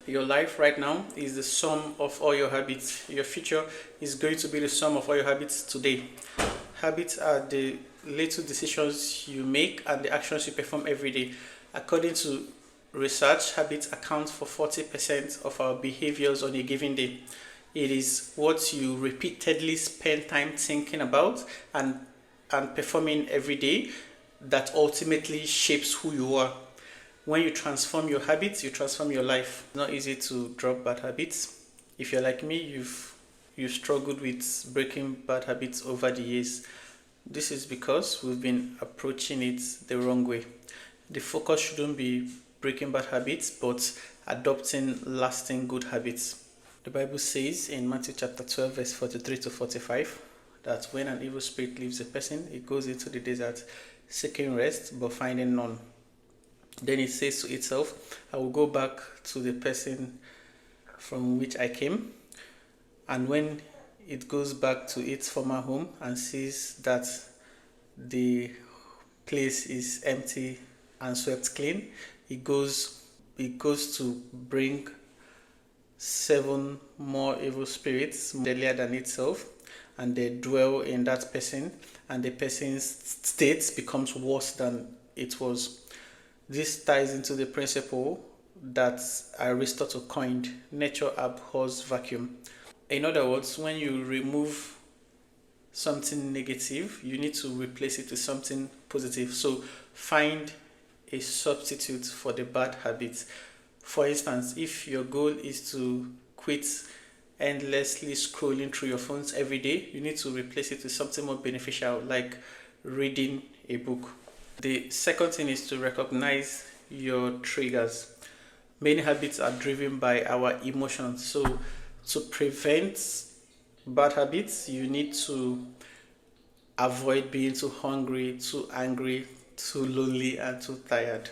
Your life right now is the sum of all your habits. Your future is going to be the sum of all your habits today. Habits are the little decisions you make and the actions you perform every day. According to research, habits account for 40% of our behaviors on a given day. It is what you repeatedly spend time thinking about and performing every day that ultimately shapes who you are. When you transform your habits, you transform your life. It's not easy to drop bad habits. If you're like me, you've struggled with breaking bad habits over the years. This is because we've been approaching it the wrong way. The focus shouldn't be breaking bad habits, but adopting lasting good habits. The Bible says in Matthew chapter 12, verse 43 to 45, that when an evil spirit leaves a person, it goes into the desert seeking rest but finding none. Then it says to itself, I will go back to the person from which I came. And when it goes back to its former home and sees that the place is empty and swept clean, it goes to bring 7 more evil spirits deadlier than itself, and they dwell in that person, and the person's state becomes worse than it was. This ties into the principle that Aristotle coined: nature abhors vacuum. In other words, when you remove something negative, you need to replace it with something positive. So find a substitute for the bad habits. For instance, if your goal is to quit endlessly scrolling through your phones every day, you need to replace it with something more beneficial, like reading a book. The second thing is to recognize your triggers. Many habits are driven by our emotions. So to prevent bad habits, you need to avoid being too hungry, too angry, too lonely, and too tired.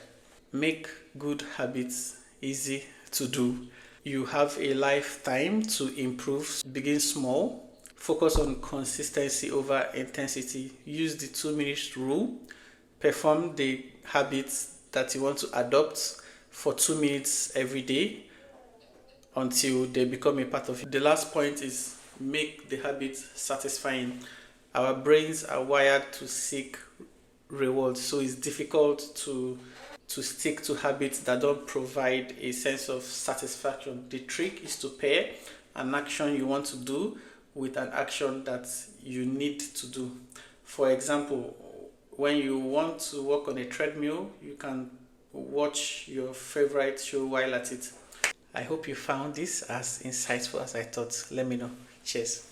Make good habits easy to do. You have a lifetime to improve. Begin small. Focus on consistency over intensity. Use the 2 minutes rule. Perform the habits that you want to adopt for 2 minutes every day until they become a part of you. The last point is make the habit satisfying. Our brains are wired to seek rewards, so it's difficult to stick to habits that don't provide a sense of satisfaction. The trick is to pair an action you want to do with an action that you need to do. For example, when you want to walk on a treadmill, you can watch your favorite show while at it. I hope you found this as insightful as I thought. Let me know. Cheers.